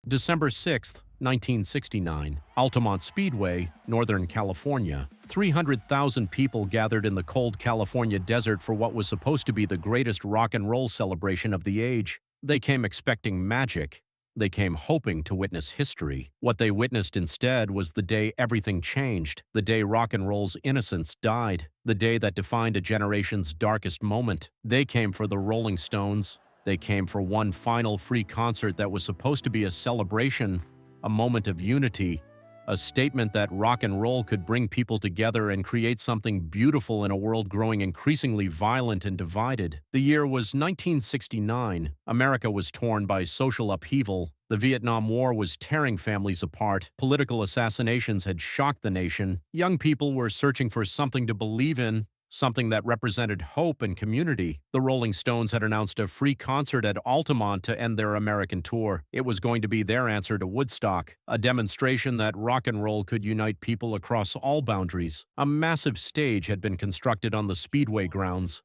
December 6, 1969, Altamont Speedway, Northern California. 300,000 people gathered in the cold California desert for what was supposed to be the greatest rock and roll celebration of the age. They came expecting magic. They came hoping to witness history. What they witnessed instead was the day everything changed, the day rock and roll's innocence died, the day that defined a generation's darkest moment. They came for the Rolling Stones. They came for one final free concert that was supposed to be a celebration, a moment of unity, a statement that rock and roll could bring people together and create something beautiful in a world growing increasingly violent and divided. The year was 1969. America was torn by social upheaval. The Vietnam War was tearing families apart. Political assassinations had shocked the nation. Young people were searching for something to believe in, something that represented hope and community. The Rolling Stones had announced a free concert at Altamont to end their American tour. It was going to be their answer to Woodstock, a demonstration that rock and roll could unite people across all boundaries. A massive stage had been constructed on the Speedway grounds.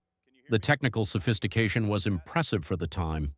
The technical sophistication was impressive for the time.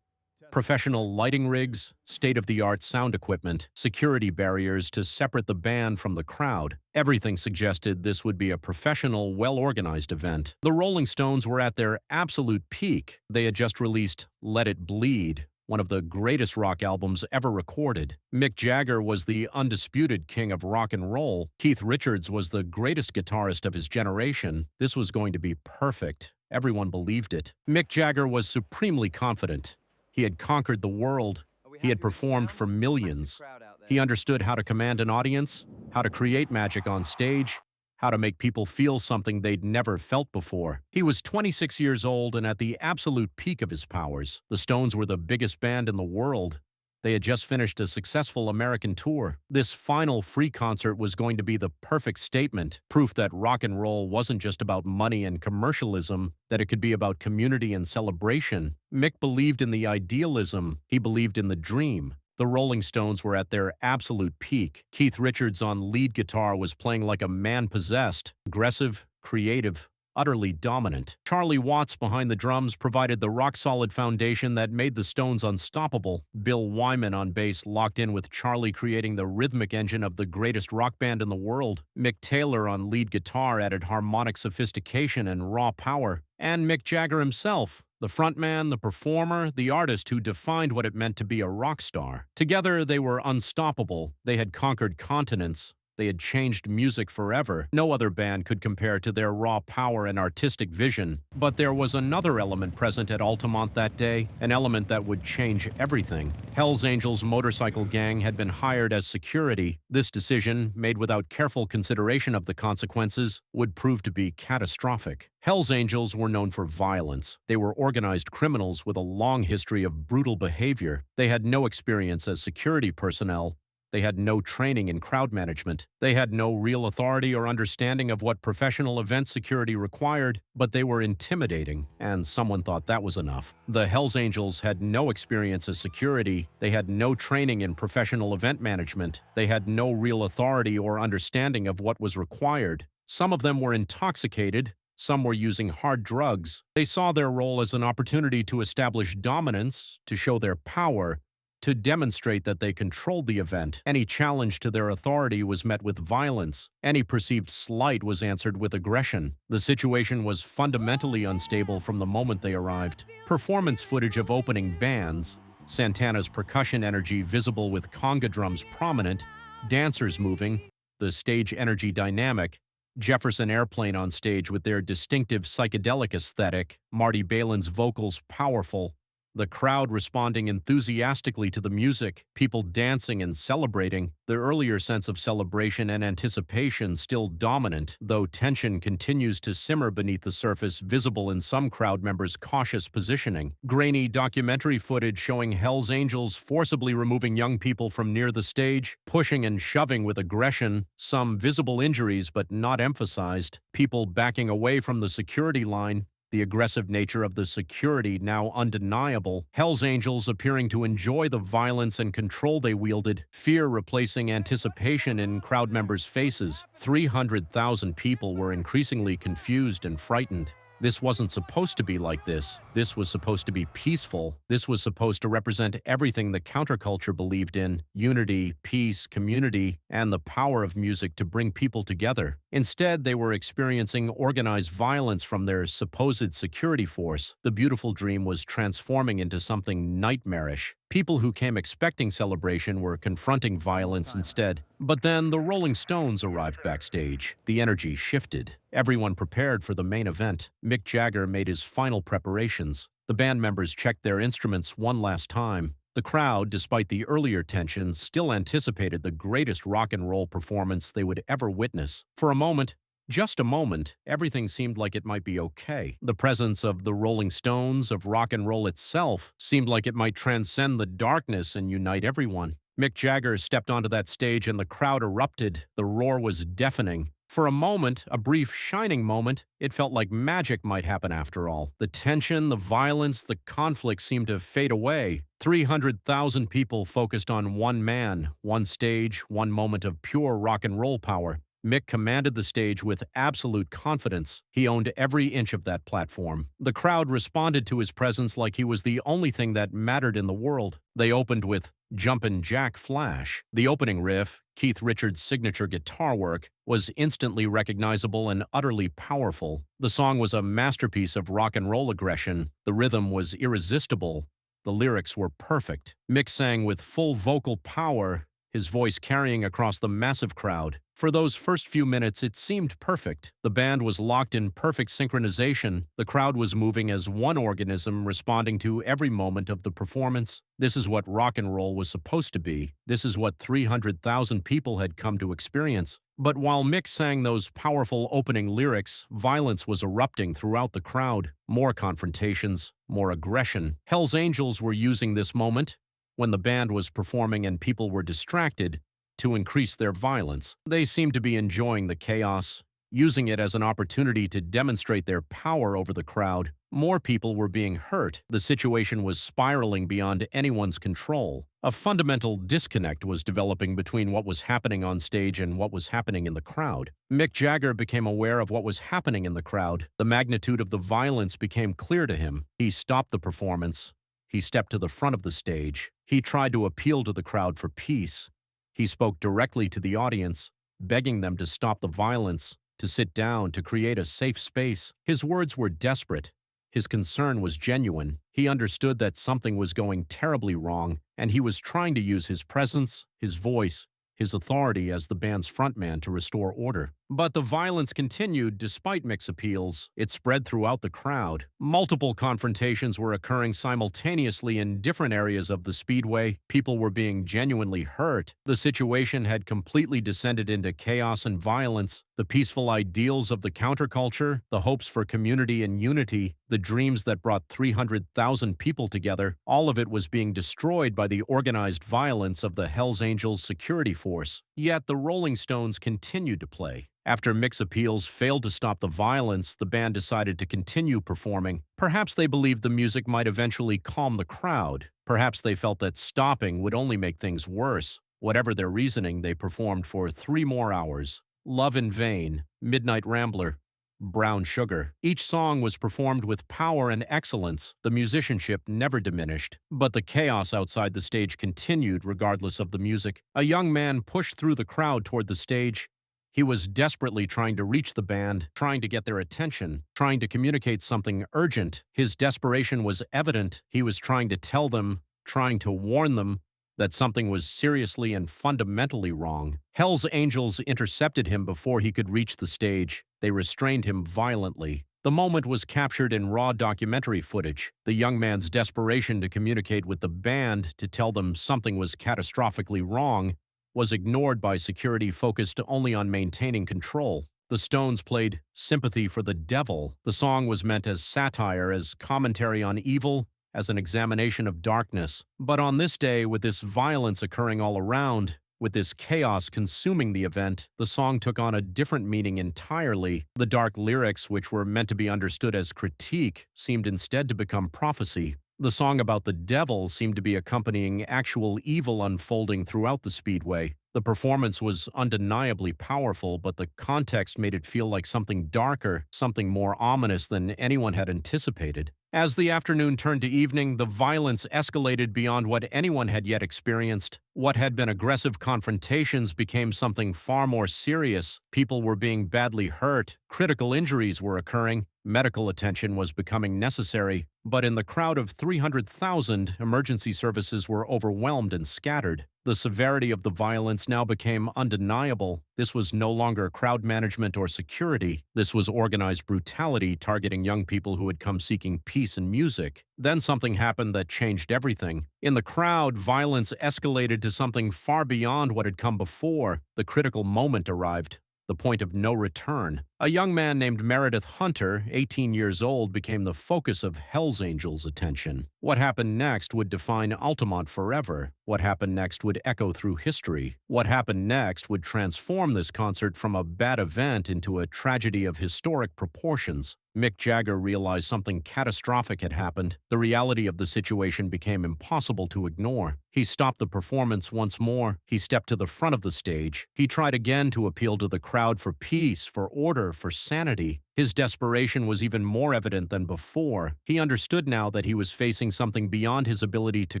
Professional lighting rigs, state-of-the-art sound equipment, security barriers to separate the band from the crowd. Everything suggested this would be a professional, well-organized event. The Rolling Stones were at their absolute peak. They had just released Let It Bleed, one of the greatest rock albums ever recorded. Mick Jagger was the undisputed king of rock and roll. Keith Richards was the greatest guitarist of his generation. This was going to be perfect. Everyone believed it. Mick Jagger was supremely confident. He had conquered the world. He had performed for millions. He understood how to command an audience, how to create magic on stage, how to make people feel something they'd never felt before. He was 26 years old and at the absolute peak of his powers. The Stones were the biggest band in the world. They had just finished a successful American tour. This final free concert was going to be the perfect statement, proof that rock and roll wasn't just about money and commercialism, that it could be about community and celebration. Mick believed in the idealism. He believed in the dream. The Rolling Stones were at their absolute peak. Keith Richards on lead guitar was playing like a man possessed, aggressive, creative, utterly dominant. Charlie Watts behind the drums provided the rock-solid foundation that made the Stones unstoppable. Bill Wyman on bass locked in with Charlie, creating the rhythmic engine of the greatest rock band in the world. Mick Taylor on lead guitar added harmonic sophistication and raw power. And Mick Jagger himself, the frontman, the performer, the artist who defined what it meant to be a rock star. Together, they were unstoppable. They had conquered continents. They had changed music forever. No other band could compare to their raw power and artistic vision. But there was another element present at Altamont that day, an element that would change everything. Hell's Angels motorcycle gang had been hired as security. This decision, made without careful consideration of the consequences, would prove to be catastrophic. Hell's Angels were known for violence. They were organized criminals with a long history of brutal behavior. They had no experience as security personnel. They had no training in crowd management. They had no real authority or understanding of what professional event security required, but they were intimidating, and someone thought that was enough. The Hells Angels had no experience as security. They had no training in professional event management. They had no real authority or understanding of what was required. Some of them were intoxicated. Some were using hard drugs. They saw their role as an opportunity to establish dominance, to show their power, to demonstrate that they controlled the event. Any challenge to their authority was met with violence. Any perceived slight was answered with aggression. The situation was fundamentally unstable from the moment they arrived. Performance footage of opening bands, Santana's percussion energy visible with conga drums prominent, dancers moving, the stage energy dynamic, Jefferson Airplane on stage with their distinctive psychedelic aesthetic, Marty Balin's vocals powerful, the crowd responding enthusiastically to the music, people dancing and celebrating, the earlier sense of celebration and anticipation still dominant, though tension continues to simmer beneath the surface, visible in some crowd members' cautious positioning. Grainy documentary footage showing Hells Angels forcibly removing young people from near the stage, pushing and shoving with aggression, some visible injuries but not emphasized, people backing away from the security line, the aggressive nature of the security now undeniable, Hells Angels appearing to enjoy the violence and control they wielded, fear replacing anticipation in crowd members' faces. 300,000 people were increasingly confused and frightened. This wasn't supposed to be like this. This was supposed to be peaceful. This was supposed to represent everything the counterculture believed in: unity, peace, community, and the power of music to bring people together. Instead, they were experiencing organized violence from their supposed security force. The beautiful dream was transforming into something nightmarish. People who came expecting celebration were confronting violence instead. But then the Rolling Stones arrived backstage. The energy shifted. Everyone prepared for the main event. Mick Jagger made his final preparations. The band members checked their instruments one last time. The crowd, despite the earlier tensions, still anticipated the greatest rock and roll performance they would ever witness. For a moment, just a moment, everything seemed like it might be okay. The presence of the Rolling Stones, of rock and roll itself, seemed like it might transcend the darkness and unite everyone. Mick Jagger stepped onto that stage and the crowd erupted. The roar was deafening. For a moment, a brief shining moment, it felt like magic might happen after all. The tension, the violence, the conflict seemed to fade away. 300,000 people focused on one man, one stage, one moment of pure rock and roll power. Mick commanded the stage with absolute confidence. He owned every inch of that platform. The crowd responded to his presence like he was the only thing that mattered in the world. They opened with Jumpin' Jack Flash. The opening riff, Keith Richards' signature guitar work, was instantly recognizable and utterly powerful. The song was a masterpiece of rock and roll aggression. The rhythm was irresistible. The lyrics were perfect. Mick sang with full vocal power, his voice carrying across the massive crowd. For those first few minutes, it seemed perfect. The band was locked in perfect synchronization. The crowd was moving as one organism, responding to every moment of the performance. This is what rock and roll was supposed to be. This is what 300,000 people had come to experience. But while Mick sang those powerful opening lyrics, violence was erupting throughout the crowd. More confrontations, more aggression. Hell's Angels were using this moment, when the band was performing and people were distracted, to increase their violence. They seemed to be enjoying the chaos, using it as an opportunity to demonstrate their power over the crowd. More people were being hurt. The situation was spiraling beyond anyone's control. A fundamental disconnect was developing between what was happening on stage and what was happening in the crowd. Mick Jagger became aware of what was happening in the crowd. The magnitude of the violence became clear to him. He stopped the performance. He stepped to the front of the stage. He tried to appeal to the crowd for peace. He spoke directly to the audience, begging them to stop the violence, to sit down, to create a safe space. His words were desperate. His concern was genuine. He understood that something was going terribly wrong, and he was trying to use his presence, his voice, his authority as the band's frontman to restore order. But the violence continued despite Mick's appeals. It spread throughout the crowd. Multiple confrontations were occurring simultaneously in different areas of the speedway. People were being genuinely hurt. The situation had completely descended into chaos and violence. The peaceful ideals of the counterculture, the hopes for community and unity, the dreams that brought 300,000 people together, all of it was being destroyed by the organized violence of the Hells Angels security force. Yet the Rolling Stones continued to play. After Mick's appeals failed to stop the violence, the band decided to continue performing. Perhaps they believed the music might eventually calm the crowd. Perhaps they felt that stopping would only make things worse. Whatever their reasoning, they performed for 3 more hours. Love in Vain, Midnight Rambler, Brown Sugar. Each song was performed with power and excellence. The musicianship never diminished. But the chaos outside the stage continued regardless of the music. A young man pushed through the crowd toward the stage. He was desperately trying to reach the band, trying to get their attention, trying to communicate something urgent. His desperation was evident. He was trying to tell them, trying to warn them, that something was seriously and fundamentally wrong. Hell's Angels intercepted him before he could reach the stage. They restrained him violently. The moment was captured in raw documentary footage. The young man's desperation to communicate with the band, to tell them something was catastrophically wrong, was ignored by security focused only on maintaining control. The Stones played Sympathy for the Devil. The song was meant as satire, as commentary on evil, as an examination of darkness. But on this day, with this violence occurring all around, with this chaos consuming the event, the song took on a different meaning entirely. The dark lyrics, which were meant to be understood as critique, seemed instead to become prophecy. The song about the devil seemed to be accompanying actual evil unfolding throughout the Speedway. The performance was undeniably powerful, but the context made it feel like something darker, something more ominous than anyone had anticipated. As the afternoon turned to evening, the violence escalated beyond what anyone had yet experienced. What had been aggressive confrontations became something far more serious. People were being badly hurt, critical injuries were occurring, medical attention was becoming necessary. But in the crowd of 300,000, emergency services were overwhelmed and scattered. The severity of the violence now became undeniable. This was no longer crowd management or security. This was organized brutality targeting young people who had come seeking peace and music. Then something happened that changed everything. In the crowd, violence escalated to something far beyond what had come before. The critical moment arrived. The point of no return. A young man named Meredith Hunter, 18 years old, became the focus of Hell's Angels' attention. What happened next would define Altamont forever. What happened next would echo through history. What happened next would transform this concert from a bad event into a tragedy of historic proportions. Mick Jagger realized something catastrophic had happened. The reality of the situation became impossible to ignore. He stopped the performance once more. He stepped to the front of the stage. He tried again to appeal to the crowd for peace, for order, for sanity. His desperation was even more evident than before. He understood now that he was facing something beyond his ability to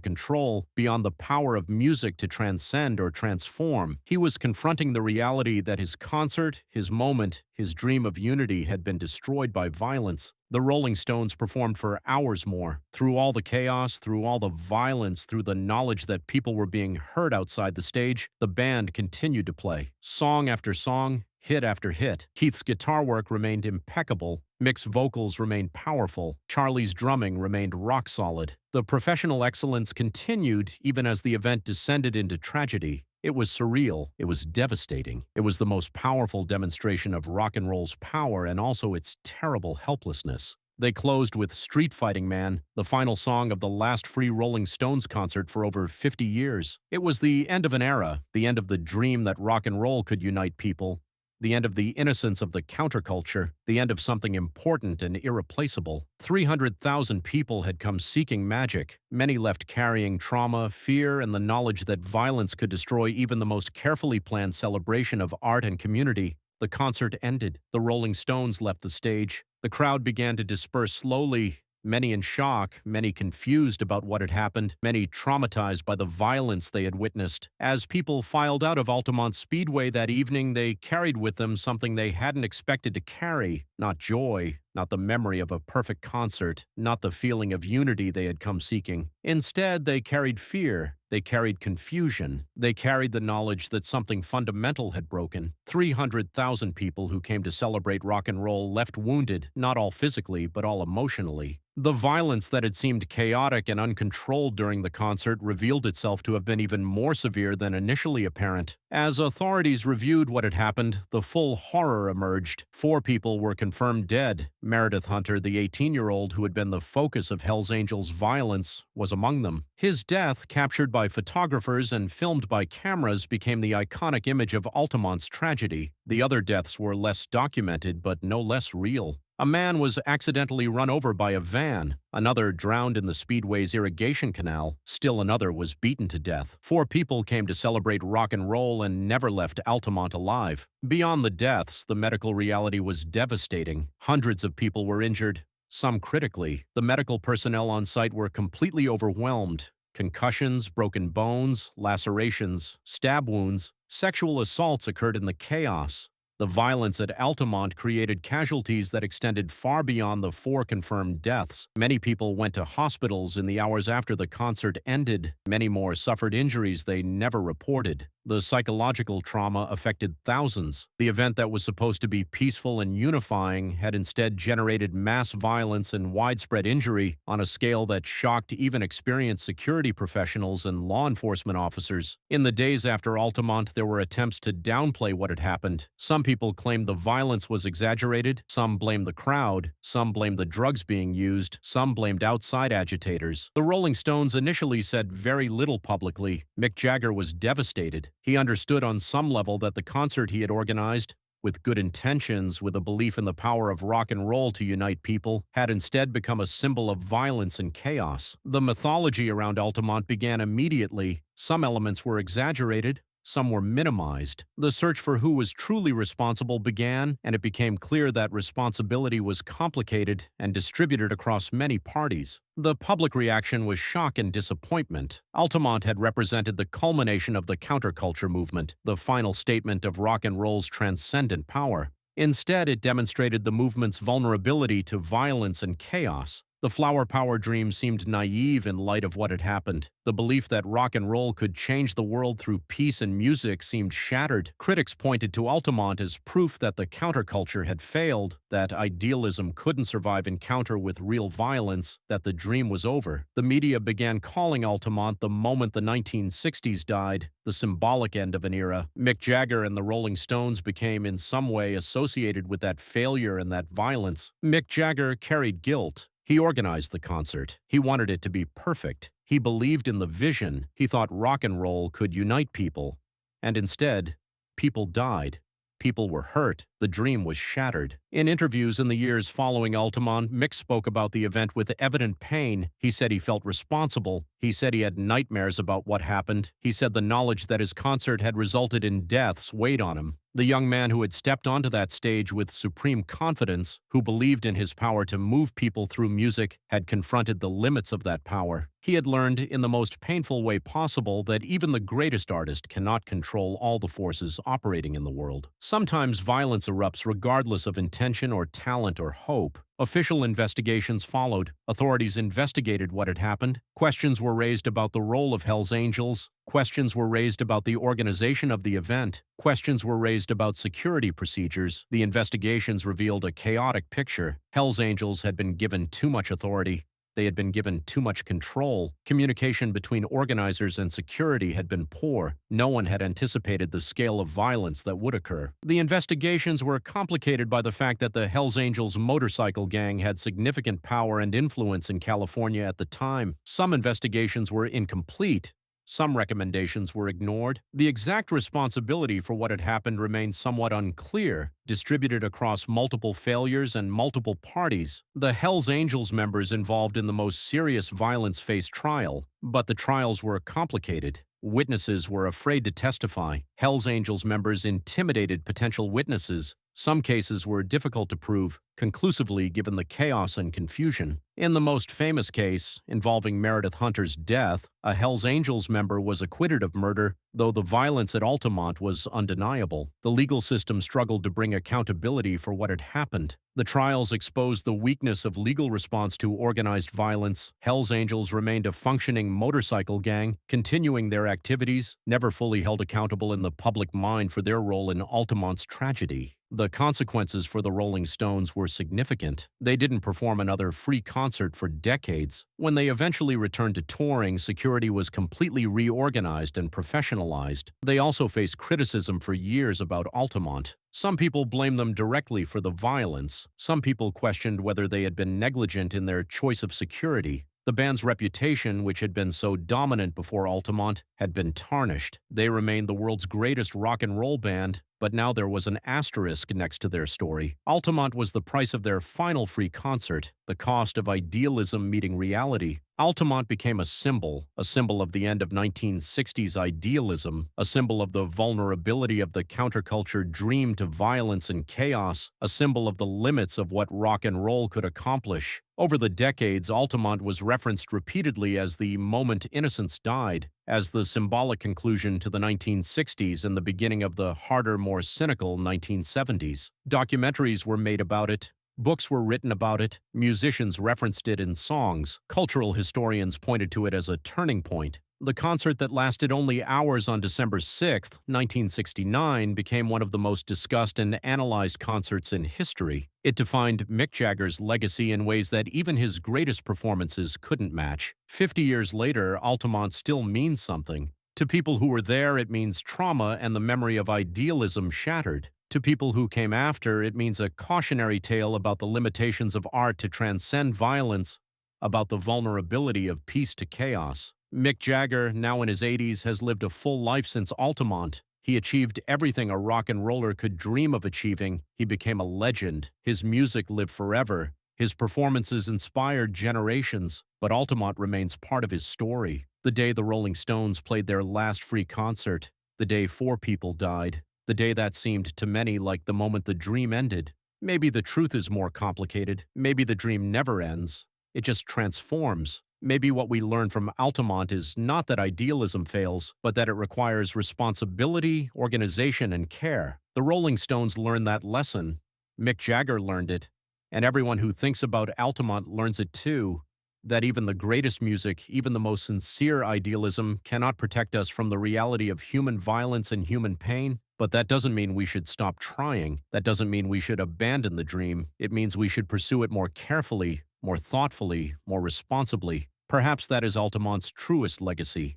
control, beyond the power of music to transcend or transform. He was confronting the reality that his concert, his moment, his dream of unity had been destroyed by violence. The Rolling Stones performed for hours more. Through all the chaos, through all the violence, through the knowledge that people were being hurt outside the stage, the band continued to play. Song after song, hit after hit. Keith's guitar work remained impeccable. Mick's vocals remained powerful. Charlie's drumming remained rock solid. The professional excellence continued even as the event descended into tragedy. It was surreal. It was devastating. It was the most powerful demonstration of rock and roll's power and also its terrible helplessness. They closed with Street Fighting Man, the final song of the last free Rolling Stones concert for over 50 years. It was the end of an era, the end of the dream that rock and roll could unite people, the end of the innocence of the counterculture, the end of something important and irreplaceable. 300,000 people had come seeking magic. Many left carrying trauma, fear, and the knowledge that violence could destroy even the most carefully planned celebration of art and community. The concert ended. The Rolling Stones left the stage. The crowd began to disperse slowly, many in shock, many confused about what had happened, many traumatized by the violence they had witnessed. As people filed out of Altamont Speedway that evening, they carried with them something they hadn't expected to carry. Not joy, not the memory of a perfect concert, not the feeling of unity they had come seeking. Instead, they carried fear. They carried confusion. They carried the knowledge that something fundamental had broken. 300,000 people who came to celebrate rock and roll left wounded, not all physically, but all emotionally. The violence that had seemed chaotic and uncontrolled during the concert revealed itself to have been even more severe than initially apparent. As authorities reviewed what had happened, the full horror emerged. 4 people were confirmed dead. Meredith Hunter, the 18-year-old who had been the focus of Hell's Angels' violence, was among them. His death, captured by photographers and filmed by cameras, became the iconic image of Altamont's tragedy. The other deaths were less documented, but no less real. A man was accidentally run over by a van. Another drowned in the Speedway's irrigation canal. Still another was beaten to death. 4 people came to celebrate rock and roll and never left Altamont alive. Beyond the deaths, the medical reality was devastating. Hundreds of people were injured, some critically. The medical personnel on site were completely overwhelmed. Concussions, broken bones, lacerations, stab wounds, sexual assaults occurred in the chaos. The violence at Altamont created casualties that extended far beyond the 4 confirmed deaths. Many people went to hospitals in the hours after the concert ended. Many more suffered injuries they never reported. The psychological trauma affected thousands. The event that was supposed to be peaceful and unifying had instead generated mass violence and widespread injury on a scale that shocked even experienced security professionals and law enforcement officers. In the days after Altamont, there were attempts to downplay what had happened. Some people claimed the violence was exaggerated, some blamed the crowd, some blamed the drugs being used, some blamed outside agitators. The Rolling Stones initially said very little publicly. Mick Jagger was devastated. He understood on some level that the concert he had organized with good intentions, with a belief in the power of rock and roll to unite people, had instead become a symbol of violence and chaos. The mythology around Altamont began immediately. Some elements were exaggerated, some were minimized. The search for who was truly responsible began, and it became clear that responsibility was complicated and distributed across many parties. The public reaction was shock and disappointment. Altamont had represented the culmination of the counterculture movement, the final statement of rock and roll's transcendent power. Instead, it demonstrated the movement's vulnerability to violence and chaos. The flower power dream seemed naive in light of what had happened. The belief that rock and roll could change the world through peace and music seemed shattered. Critics pointed to Altamont as proof that the counterculture had failed, that idealism couldn't survive encounter with real violence, that the dream was over. The media began calling Altamont the moment the 1960s died, the symbolic end of an era. Mick Jagger and the Rolling Stones became in some way associated with that failure and that violence. Mick Jagger carried guilt. He organized the concert. He wanted it to be perfect. He believed in the vision. He thought rock and roll could unite people. And instead, people died. People were hurt. The dream was shattered. In interviews in the years following Altamont, Mick spoke about the event with evident pain. He said he felt responsible. He said he had nightmares about what happened. He said the knowledge that his concert had resulted in deaths weighed on him. The young man who had stepped onto that stage with supreme confidence, who believed in his power to move people through music, had confronted the limits of that power. He had learned, in the most painful way possible, that even the greatest artist cannot control all the forces operating in the world. Sometimes violence erupts regardless of intention or talent or hope. Official investigations followed. Authorities investigated what had happened. Questions were raised about the role of Hell's Angels. Questions were raised about the organization of the event. Questions were raised about security procedures. The investigations revealed a chaotic picture. Hell's Angels had been given too much authority. They had been given too much control. Communication between organizers and security had been poor. No one had anticipated the scale of violence that would occur. The investigations were complicated by the fact that the Hells Angels motorcycle gang had significant power and influence in California at the time. Some investigations were incomplete. Some recommendations were ignored. The exact responsibility for what had happened remained somewhat unclear, distributed across multiple failures and multiple parties. The Hells Angels members involved in the most serious violence faced trial, but the trials were complicated. Witnesses were afraid to testify. Hells Angels members intimidated potential witnesses. Some cases were difficult to prove conclusively given the chaos and confusion. In the most famous case, involving Meredith Hunter's death, a Hells Angels member was acquitted of murder, though the violence at Altamont was undeniable. The legal system struggled to bring accountability for what had happened. The trials exposed the weakness of legal response to organized violence. Hells Angels remained a functioning motorcycle gang, continuing their activities, never fully held accountable in the public mind for their role in Altamont's tragedy. The consequences for the Rolling Stones were significant. They didn't perform another free concert for decades. When they eventually returned to touring, security was completely reorganized and professionalized. They also faced criticism for years about Altamont. Some people blamed them directly for the violence. Some people questioned whether they had been negligent in their choice of security. The band's reputation, which had been so dominant before Altamont, had been tarnished. They remained the world's greatest rock and roll band, but now there was an asterisk next to their story. Altamont was the price of their final free concert, the cost of idealism meeting reality. Altamont became a symbol of the end of 1960s idealism, a symbol of the vulnerability of the counterculture dream to violence and chaos, a symbol of the limits of what rock and roll could accomplish. Over the decades, Altamont was referenced repeatedly as the moment innocence died, as the symbolic conclusion to the 1960s and the beginning of the harder, more cynical 1970s. Documentaries were made about it. Books were written about it. Musicians referenced it in songs. Cultural historians pointed to it as a turning point. The concert that lasted only hours on December 6, 1969, became one of the most discussed and analyzed concerts in history. It defined Mick Jagger's legacy in ways that even his greatest performances couldn't match. 50 years later, Altamont still means something. To people who were there, it means trauma and the memory of idealism shattered. To people who came after, it means a cautionary tale about the limitations of art to transcend violence, about the vulnerability of peace to chaos. Mick Jagger, now in his 80s, has lived a full life since Altamont. He achieved everything a rock and roller could dream of achieving. He became a legend. His music lived forever. His performances inspired generations, but Altamont remains part of his story. The day the Rolling Stones played their last free concert, the day 4 people died, the day that seemed to many like the moment the dream ended. Maybe the truth is more complicated. Maybe the dream never ends. It just transforms. Maybe what we learn from Altamont is not that idealism fails, but that it requires responsibility, organization, and care. The Rolling Stones learned that lesson. Mick Jagger learned it. And everyone who thinks about Altamont learns it too, that even the greatest music, even the most sincere idealism, cannot protect us from the reality of human violence and human pain. But that doesn't mean we should stop trying. That doesn't mean we should abandon the dream. It means we should pursue it more carefully, more thoughtfully, more responsibly. Perhaps that is Altamont's truest legacy.